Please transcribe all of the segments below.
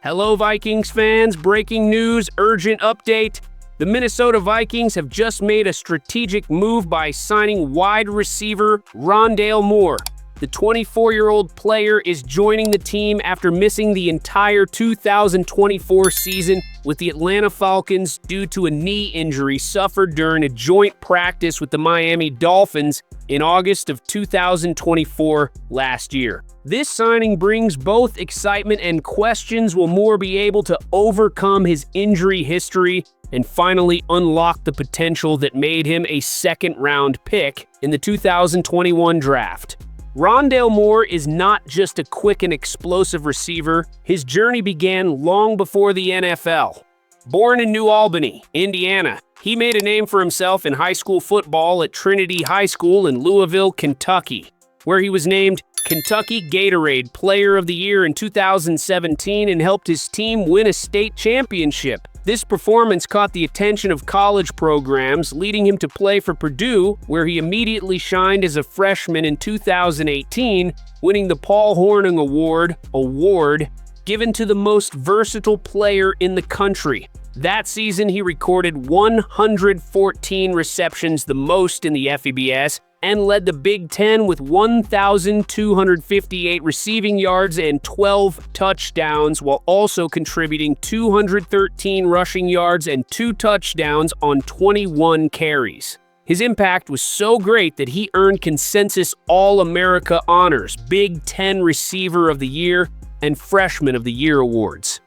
Hello, Vikings fans. Breaking news, urgent update. The Minnesota Vikings have just made a strategic move by signing wide receiver Rondale Moore. The 24-year-old player is joining the team after missing the entire 2024 season with the Atlanta Falcons due to a knee injury suffered during a joint practice with the Miami Dolphins in August of 2024 last year. This signing brings both excitement and questions. Will Moore be able to overcome his injury history and finally unlock the potential that made him a second-round pick in the 2021 draft? Rondale Moore is not just a quick and explosive receiver. His journey began long before the NFL. Born in New Albany, Indiana, he made a name for himself in high school football at Trinity High School in Louisville, Kentucky, where he was named Kentucky Gatorade Player of the Year in 2017 and helped his team win a state championship. This performance caught the attention of college programs, leading him to play for Purdue, where he immediately shined as a freshman in 2018, winning the Paul Hornung Award given to the most versatile player in the country. That season, he recorded 114 receptions, the most in the FBS, and led the Big Ten with 1,258 receiving yards and 12 touchdowns, while also contributing 213 rushing yards and 2 touchdowns on 21 carries. His impact was so great that he earned consensus All-America honors, Big Ten Receiver of the Year, and Freshman of the Year awards.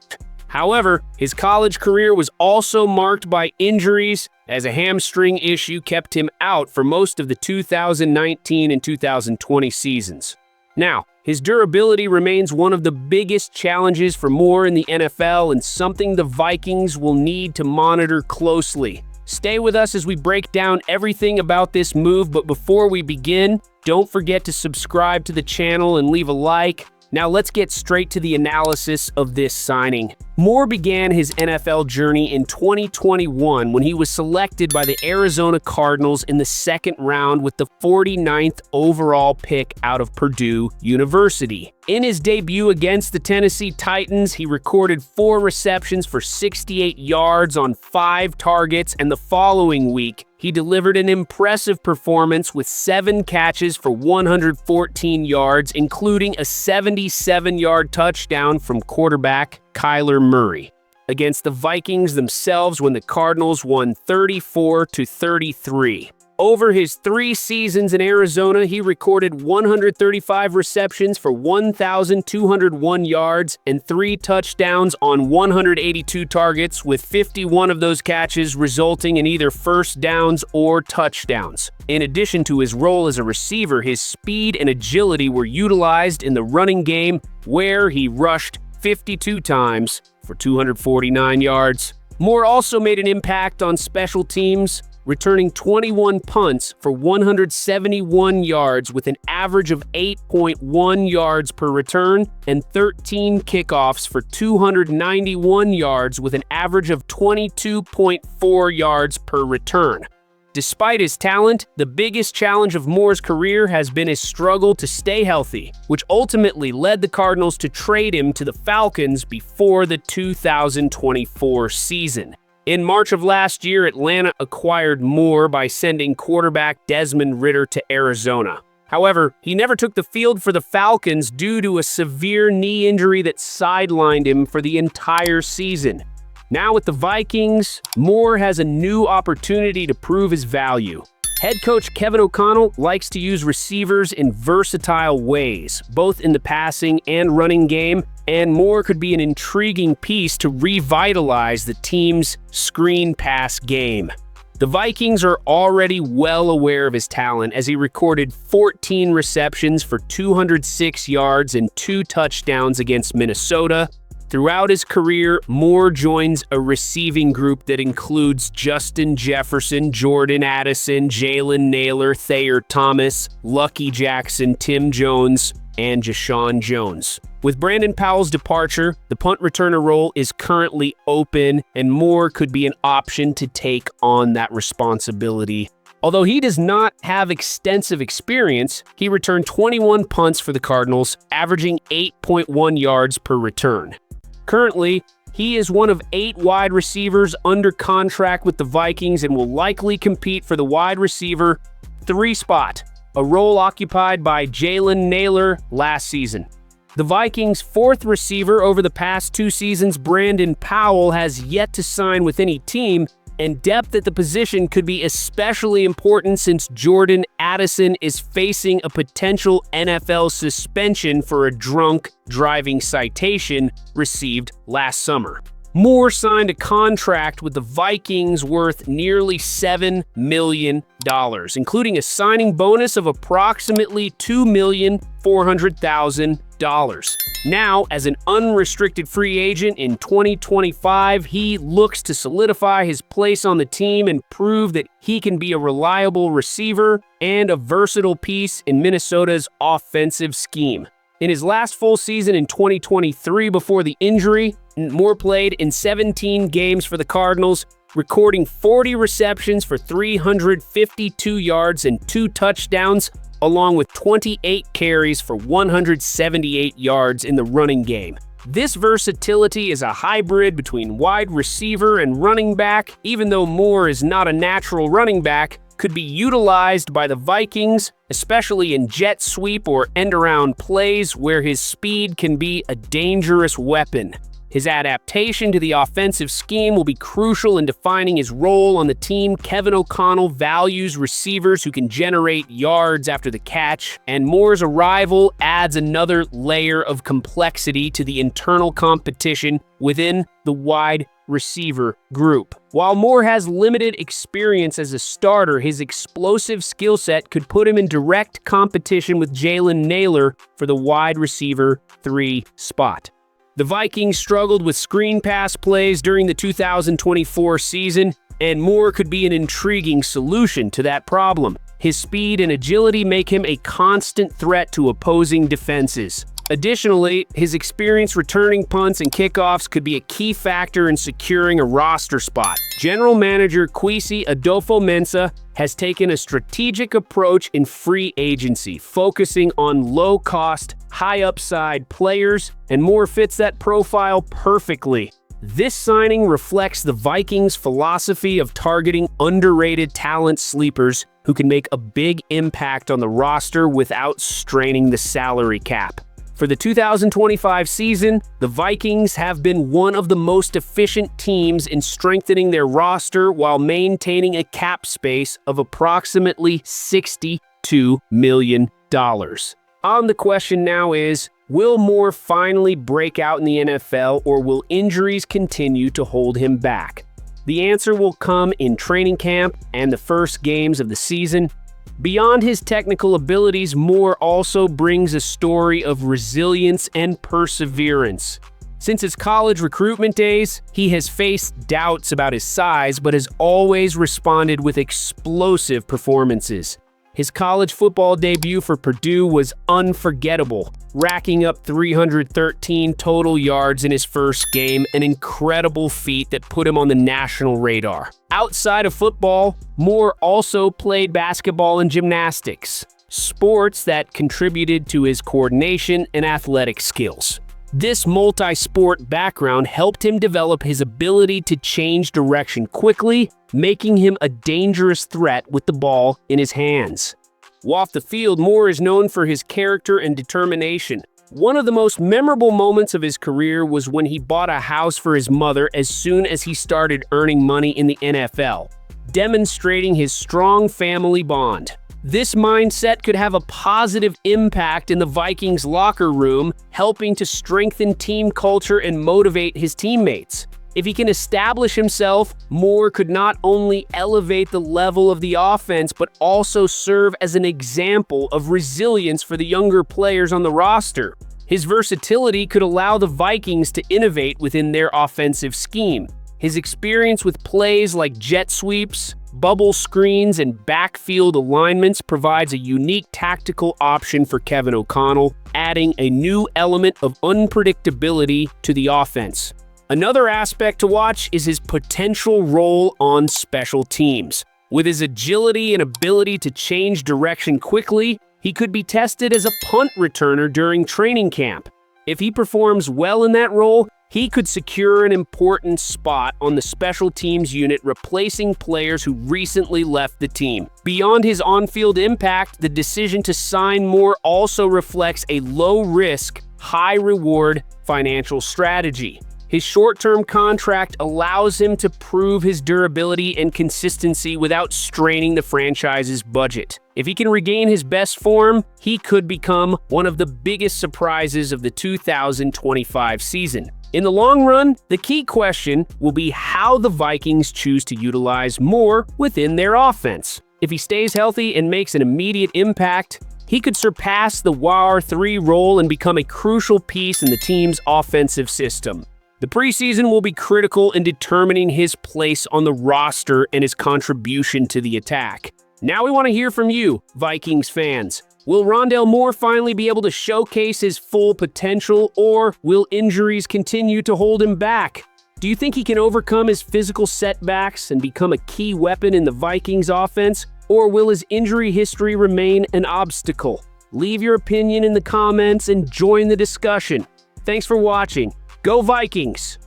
However, his college career was also marked by injuries, as a hamstring issue kept him out for most of the 2019 and 2020 seasons. Now, his durability remains one of the biggest challenges for Moore in the NFL and something the Vikings will need to monitor closely. Stay with us as we break down everything about this move, but before we begin, don't forget to subscribe to the channel and leave a like. Now let's get straight to the analysis of this signing. Moore began his NFL journey in 2021 when he was selected by the Arizona Cardinals in the second round with the 49th overall pick out of Purdue University. In his debut against the Tennessee Titans, he recorded 4 receptions for 68 yards on 5 targets, and the following week, he delivered an impressive performance with 7 catches for 114 yards, including a 77-yard touchdown from quarterback Kyler Murray against the Vikings themselves when the Cardinals won 34-33. Over his 3 seasons in Arizona, he recorded 135 receptions for 1,201 yards and 3 touchdowns on 182 targets, with 51 of those catches resulting in either first downs or touchdowns. In addition to his role as a receiver, his speed and agility were utilized in the running game, where he rushed 52 times for 249 yards. Moore also made an impact on special teams, returning 21 punts for 171 yards with an average of 8.1 yards per return and 13 kickoffs for 291 yards with an average of 22.4 yards per return. Despite his talent, the biggest challenge of Moore's career has been his struggle to stay healthy, which ultimately led the Cardinals to trade him to the Falcons before the 2024 season. In March of last year, Atlanta acquired Moore by sending quarterback Desmond Ridder to Arizona. However, he never took the field for the Falcons due to a severe knee injury that sidelined him for the entire season. Now with the Vikings, Moore has a new opportunity to prove his value. Head coach Kevin O'Connell likes to use receivers in versatile ways, both in the passing and running game, and Moore could be an intriguing piece to revitalize the team's screen pass game. The Vikings are already well aware of his talent, as he recorded 14 receptions for 206 yards and 2 touchdowns against Minnesota. Throughout his career, Moore joins a receiving group that includes Justin Jefferson, Jordan Addison, Jalen Nailor, Thayer Thomas, Lucky Jackson, Tim Jones, and Jashawn Jones. With Brandon Powell's departure, the punt returner role is currently open, and Moore could be an option to take on that responsibility. Although he does not have extensive experience, he returned 21 punts for the Cardinals, averaging 8.1 yards per return. Currently, he is one of 8 wide receivers under contract with the Vikings and will likely compete for the wide receiver 3 spot, a role occupied by Jalen Nailor last season. The Vikings' 4th receiver over the past 2 seasons, Brandon Powell, has yet to sign with any team, and depth at the position could be especially important since Jordan Addison is facing a potential NFL suspension for a drunk driving citation received last summer. Moore signed a contract with the Vikings worth nearly $7 million, including a signing bonus of approximately $2,400,000. Now, as an unrestricted free agent in 2025, he looks to solidify his place on the team and prove that he can be a reliable receiver and a versatile piece in Minnesota's offensive scheme. In his last full season in 2023 before the injury, Moore played in 17 games for the Cardinals, recording 40 receptions for 352 yards and 2 touchdowns, along with 28 carries for 178 yards in the running game. This versatility is a hybrid between wide receiver and running back. Even though Moore is not a natural running back, could be utilized by the Vikings, especially in jet sweep or end-around plays where his speed can be a dangerous weapon. His adaptation to the offensive scheme will be crucial in defining his role on the team. Kevin O'Connell values receivers who can generate yards after the catch, and Moore's arrival adds another layer of complexity to the internal competition within the wide receiver group. While Moore has limited experience as a starter, his explosive skill set could put him in direct competition with Jalen Nailor for the wide receiver 3 spot. The Vikings struggled with screen pass plays during the 2024 season, and Moore could be an intriguing solution to that problem. His speed and agility make him a constant threat to opposing defenses. Additionally, his experience returning punts and kickoffs could be a key factor in securing a roster spot. General Manager Kwesi Adofo-Mensah has taken a strategic approach in free agency, focusing on low-cost, high-upside players, and Moore fits that profile perfectly. This signing reflects the Vikings' philosophy of targeting underrated talent sleepers who can make a big impact on the roster without straining the salary cap. For the 2025 season, the Vikings have been one of the most efficient teams in strengthening their roster while maintaining a cap space of approximately $62 million. The question now is, will Moore finally break out in the NFL, or will injuries continue to hold him back? The answer will come in training camp and the first games of the season. Beyond his technical abilities, Moore also brings a story of resilience and perseverance. Since his college recruitment days, he has faced doubts about his size, but has always responded with explosive performances. His college football debut for Purdue was unforgettable, racking up 313 total yards in his first game, an incredible feat that put him on the national radar. Outside of football, Moore also played basketball and gymnastics, sports that contributed to his coordination and athletic skills. This multi-sport background helped him develop his ability to change direction quickly, making him a dangerous threat with the ball in his hands. Off the field, Moore is known for his character and determination. One of the most memorable moments of his career was when he bought a house for his mother as soon as he started earning money in the NFL, demonstrating his strong family bond. This mindset could have a positive impact in the Vikings locker room, helping to strengthen team culture and motivate his teammates. If he can establish himself, Moore could not only elevate the level of the offense, but also serve as an example of resilience for the younger players on the roster. His versatility could allow the Vikings to innovate within their offensive scheme. His experience with plays like jet sweeps, bubble screens, and backfield alignments provides a unique tactical option for Kevin O'Connell, adding a new element of unpredictability to the offense. Another aspect to watch is his potential role on special teams. With his agility and ability to change direction quickly, he could be tested as a punt returner during training camp. If he performs well in that role, he could secure an important spot on the special teams unit, replacing players who recently left the team. Beyond his on-field impact, the decision to sign Moore also reflects a low-risk, high-reward financial strategy. His short-term contract allows him to prove his durability and consistency without straining the franchise's budget. If he can regain his best form, he could become one of the biggest surprises of the 2025 season. In the long run, the key question will be how the Vikings choose to utilize Moore within their offense. If he stays healthy and makes an immediate impact, he could surpass the WAR 3 role and become a crucial piece in the team's offensive system. The preseason will be critical in determining his place on the roster and his contribution to the attack. Now we want to hear from you, Vikings fans. Will Rondale Moore finally be able to showcase his full potential, or will injuries continue to hold him back? Do you think he can overcome his physical setbacks and become a key weapon in the Vikings offense, or will his injury history remain an obstacle? Leave your opinion in the comments and join the discussion. Thanks for watching. Go Vikings!